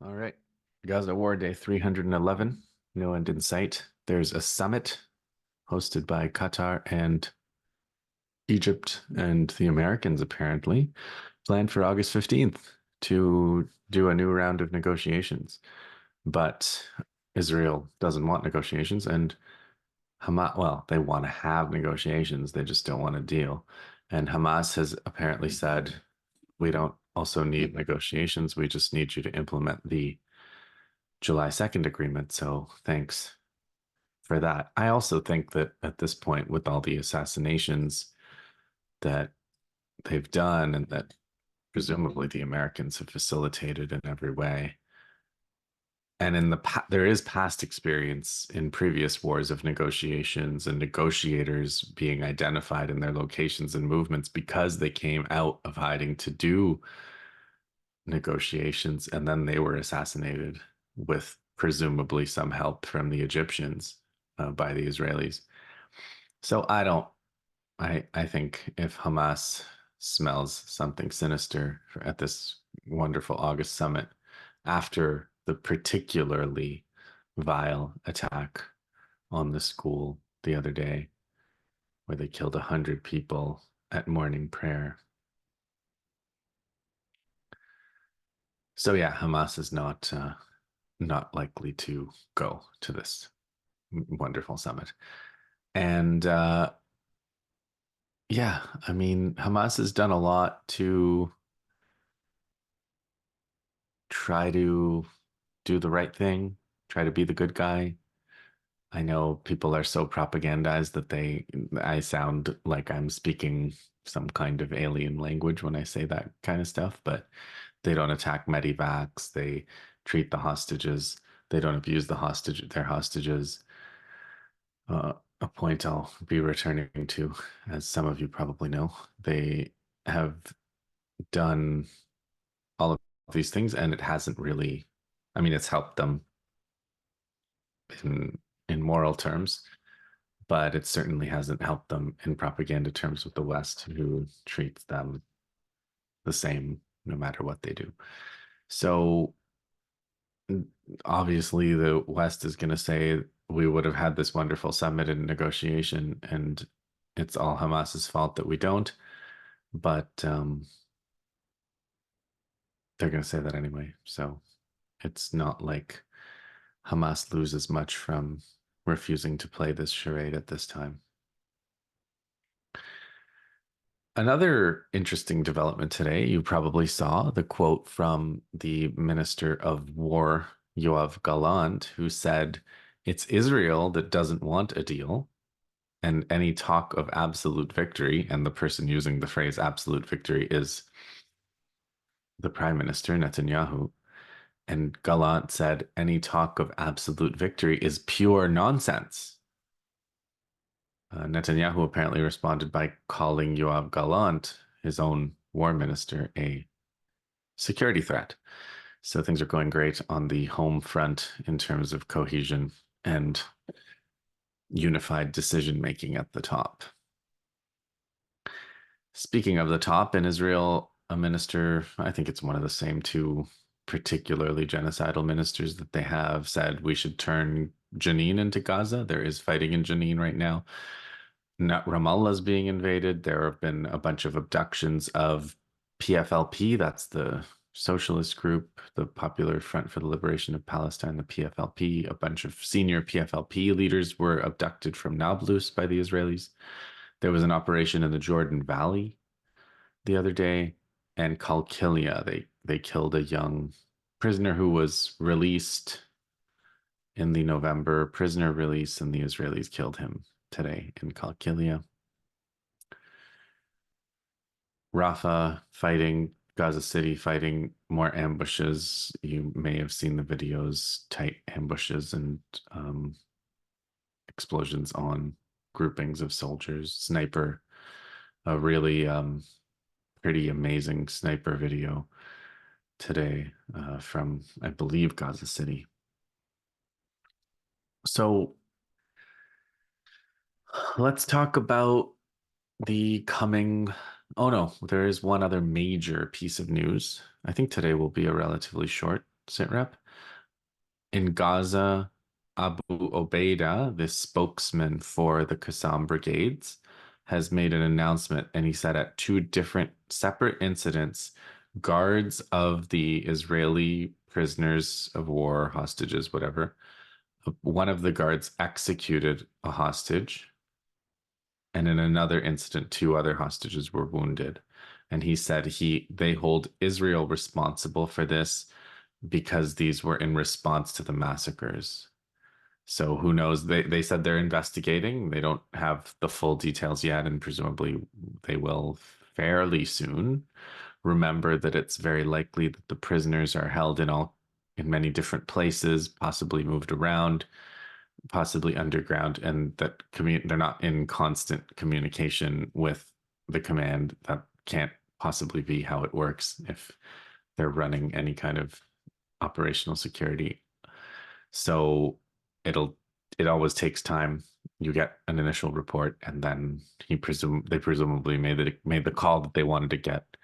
All right. Gaza War Day 311. No end in sight. There's a summit hosted by Qatar and Egypt and the Americans, apparently, planned for August 15th to do a new round of negotiations. But Israel doesn't want negotiations, and Hamas, well, they want to have negotiations, they just don't want a deal. And Hamas has apparently said, we don't also need negotiations, we just need you to implement the July 2nd agreement. So thanks for that. I also think that at this point, with all the assassinations that they've done and that presumably the Americans have facilitated in every way, and there is past experience in previous wars of negotiations and negotiators being identified in their locations and movements because they came out of hiding to do negotiations and then they were assassinated with presumably some help from the Egyptians by the Israelis. So I think if Hamas smells something sinister at this wonderful August summit after the particularly vile attack on the school the other day, where they killed 100 people at morning prayer. So yeah, Hamas is not likely to go to this wonderful summit. And yeah, I mean, Hamas has done a lot to try to do the right thing, try to be the good guy. I know people are so propagandized that I sound like I'm speaking some kind of alien language when I say that kind of stuff, but they don't attack medivacs. They treat the hostages. They don't abuse their hostages. A point I'll be returning to, as some of you probably know, they have done all of these things, and it hasn't really, I mean, it's helped them in moral terms, but it certainly hasn't helped them in propaganda terms with the West, who treats them the same no matter what they do. So obviously, the West is going to say we would have had this wonderful summit and negotiation, and it's all Hamas's fault that we don't. But they're going to say that anyway. So it's not like Hamas loses much from refusing to play this charade at this time. Another interesting development today, you probably saw the quote from the Minister of War, Yoav Gallant, who said, it's Israel that doesn't want a deal, and any talk of absolute victory, and the person using the phrase absolute victory is the Prime Minister, Netanyahu. And Gallant said, any talk of absolute victory is pure nonsense. Netanyahu apparently responded by calling Yoav Gallant, his own war minister, a security threat. So things are going great on the home front in terms of cohesion and unified decision making at the top. Speaking of the top, in Israel, a minister, I think it's one of the same two particularly genocidal ministers that they have, said we should turn Jenin into Gaza. There is fighting in Jenin right now. Not Ramallah is being invaded. There have been a bunch of abductions of PFLP, that's the socialist group, the Popular Front for the Liberation of Palestine, the PFLP. A bunch of senior PFLP leaders were abducted from Nablus by the Israelis. There was an operation in the Jordan Valley the other day, and Kalkilia, they killed a young prisoner who was released in the November prisoner release, and the Israelis killed him today in Kalkilia. Rafah fighting, Gaza City fighting, more ambushes. You may have seen the videos, tight ambushes and explosions on groupings of soldiers. Sniper, a really pretty amazing sniper video today from, I believe, Gaza City. So let's talk about the coming. Oh no, there is one other major piece of news. I think today will be a relatively short Sit Rep. In Gaza, Abu Obeida, the spokesman for the Qassam brigades, has made an announcement, and he said at two different separate incidents, guards of the Israeli prisoners of war, hostages, whatever, one of the guards executed a hostage, and in another incident, two other hostages were wounded. And he said they hold Israel responsible for this because these were in response to the massacres. So who knows? They said they're investigating. They don't have the full details yet, and presumably they will fairly soon. Remember that it's very likely that the prisoners are held in many different places, possibly moved around, possibly underground, and that they're not in constant communication with the command. That can't possibly be how it works if they're running any kind of operational security. So it always takes time. You get an initial report, and then they presumably made the call that they wanted to get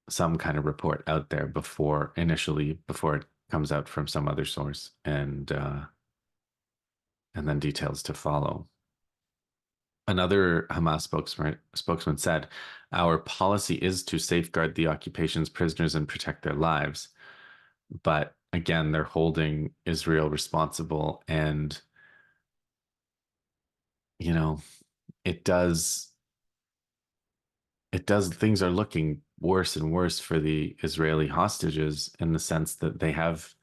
some kind of report out there before it comes out from some other source, and then details to follow. Another Hamas spokesman said, "Our policy is to safeguard the occupation's prisoners and protect their lives." But again, they're holding Israel responsible, and you know, it does things are looking worse and worse for the Israeli hostages in the sense that they have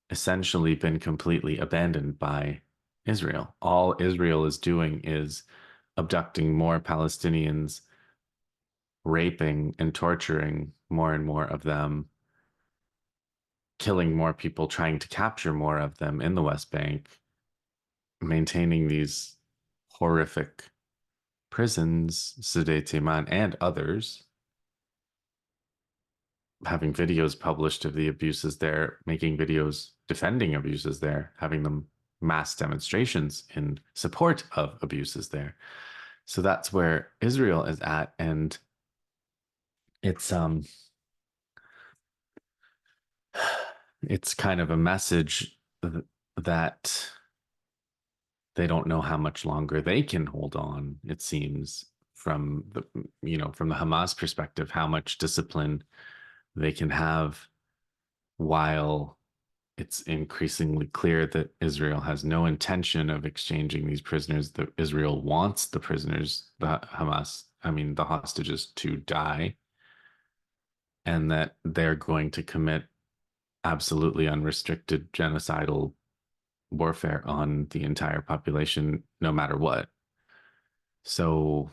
essentially been completely abandoned by Israel. All Israel is doing is abducting more Palestinians, raping and torturing more and more of them, killing more people, trying to capture more of them in the West Bank, maintaining these horrific prisons, Sde Timan and others, having videos published of the abuses there, making videos defending abuses there, having them mass demonstrations in support of abuses there. So that's where Israel is at, and it's it's kind of a message that they don't know how much longer they can hold on, it seems, from the Hamas perspective, how much discipline they can have while it's increasingly clear that Israel has no intention of exchanging these prisoners, that Israel wants the prisoners, the hostages, to die, and that they're going to commit absolutely unrestricted genocidal warfare on the entire population, no matter what. So,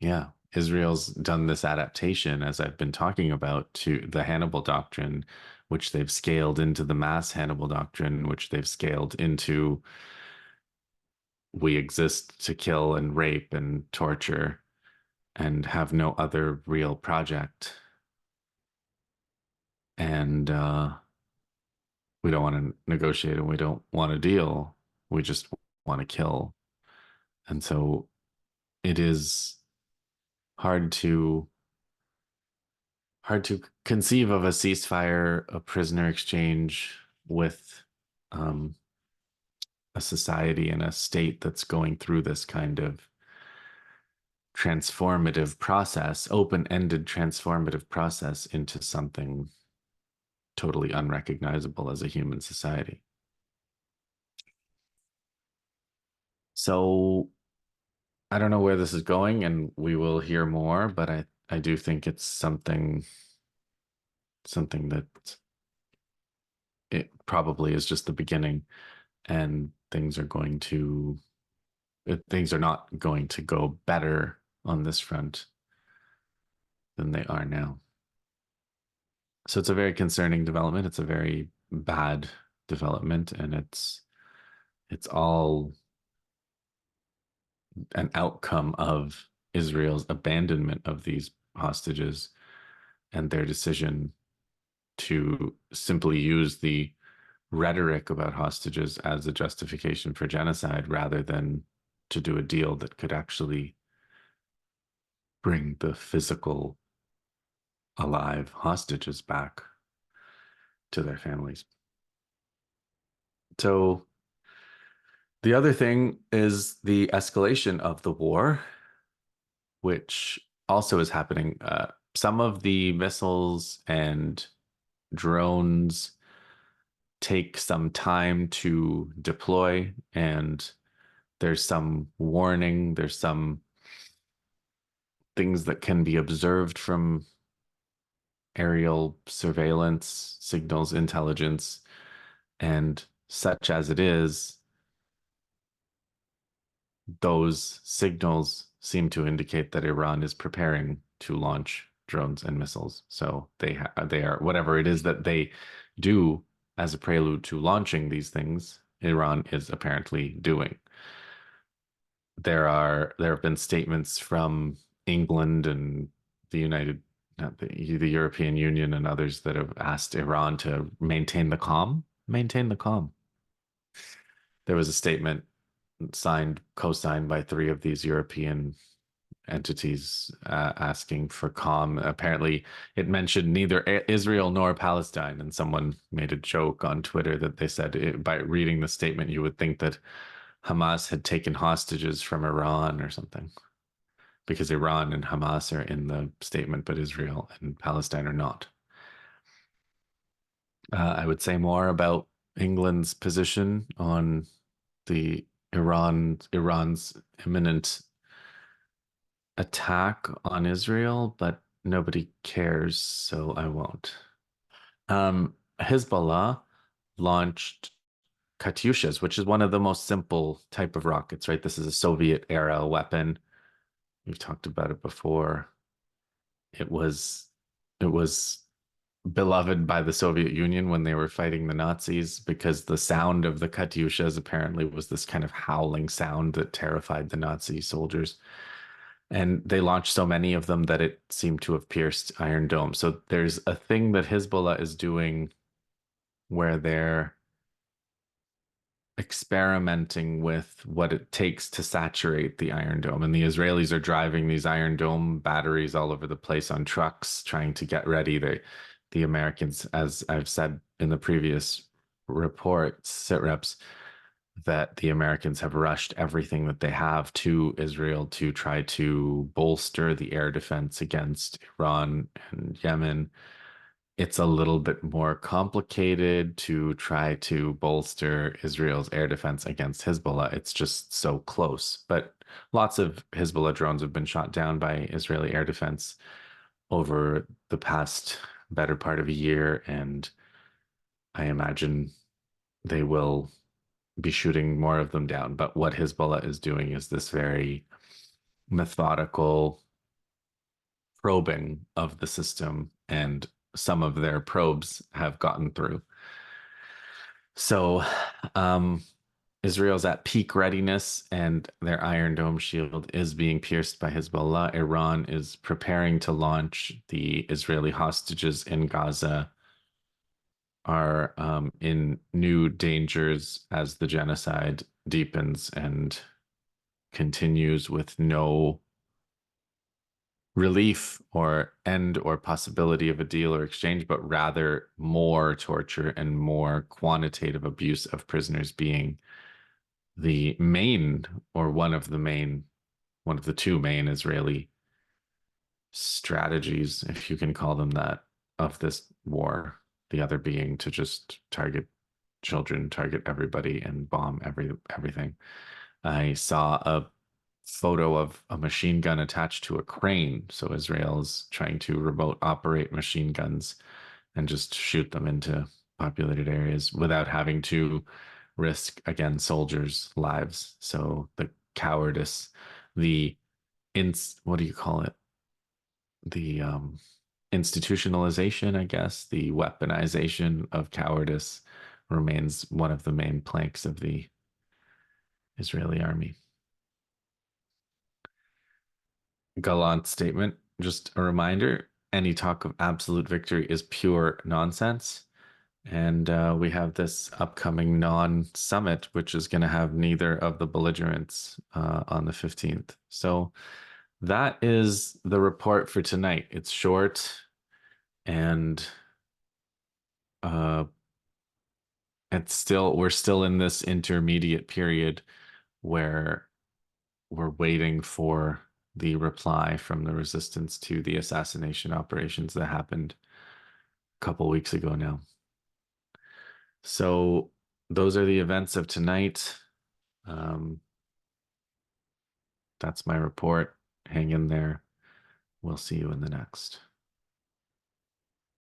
yeah, Israel's done this adaptation, as I've been talking about, to the Hannibal Doctrine, which they've scaled into the mass Hannibal Doctrine, which they've scaled into we exist to kill and rape and torture and have no other real project. And we don't want to negotiate and we don't want to deal. We just want to kill. And so it is hard to conceive of a ceasefire, a prisoner exchange with um, a society and a state that's going through this kind of transformative process, open-ended transformative process into something totally unrecognizable as a human society. So I don't know where this is going, and we will hear more, but I do think it's something that it probably is just the beginning, and things are not going to go better on this front than they are now. So it's a very concerning development. It's a very bad development, and it's all an outcome of Israel's abandonment of these hostages and their decision to simply use the rhetoric about hostages as a justification for genocide rather than to do a deal that could actually bring the physical alive hostages back to their families. So the other thing is the escalation of the war, which also is happening. Some of the missiles and drones take some time to deploy, and there's some warning, there's some things that can be observed from aerial surveillance, signals, intelligence, and such as it is, those signals seem to indicate that Iran is preparing to launch drones and missiles. So they are whatever it is that they do as a prelude to launching these things, Iran is apparently doing. There have been statements from England and the United not the European Union and others that have asked Iran to maintain the calm. Maintain the calm. There was a statement co-signed by three of these European entities asking for calm. Apparently, it mentioned neither Israel nor Palestine, and someone made a joke on Twitter that they said by reading the statement, you would think that Hamas had taken hostages from Iran or something, because Iran and Hamas are in the statement, but Israel and Palestine are not. I would say more about England's position on the Iran's imminent attack on Israel, but nobody cares, so I won't. Hizbollah launched Katyushas, which is one of the most simple type of rockets, right? This is a Soviet era weapon. We've talked about it before. It was beloved by the Soviet Union when they were fighting the Nazis because the sound of the Katyushas apparently was this kind of howling sound that terrified the Nazi soldiers. And they launched so many of them that it seemed to have pierced Iron Dome. So there's a thing that Hezbollah is doing where they're experimenting with what it takes to saturate the Iron Dome. And the Israelis are driving these Iron Dome batteries all over the place on trucks, trying to get ready. The Americans, as I've said in the previous reports, sit reps, that the Americans have rushed everything that they have to Israel to try to bolster the air defense against Iran and Yemen. It's a little bit more complicated to try to bolster Israel's air defense against Hezbollah. It's just so close. But lots of Hezbollah drones have been shot down by Israeli air defense over the past better part of a year, and I imagine they will be shooting more of them down. But what Hezbollah is doing is this very methodical probing of the system, and some of their probes have gotten through. So Israel's at peak readiness, and their Iron Dome shield is being pierced by Hezbollah. Iran is preparing to launch. The Israeli hostages in Gaza are in new dangers as the genocide deepens and continues with no relief or end or possibility of a deal or exchange, but rather more torture and more quantitative abuse of prisoners being the main or one of the two main Israeli strategies, if you can call them that, of this war. The other being to just target children, target everybody, and bomb everything. I saw a photo of a machine gun attached to a crane. So Israel is trying to remote operate machine guns and just shoot them into populated areas without having to risk, again, soldiers' lives. So the cowardice, the what do you call it? The institutionalization, I guess, the weaponization of cowardice remains one of the main planks of the Israeli army. Gallant statement. Just a reminder, any talk of absolute victory is pure nonsense. And we have this upcoming non-summit, which is going to have neither of the belligerents on the 15th. So that is the report for tonight. It's short. And we're still in this intermediate period where we're waiting for the reply from the resistance to the assassination operations that happened a couple weeks ago now. So those are the events of tonight. That's my report. Hang in there. We'll see you in the next.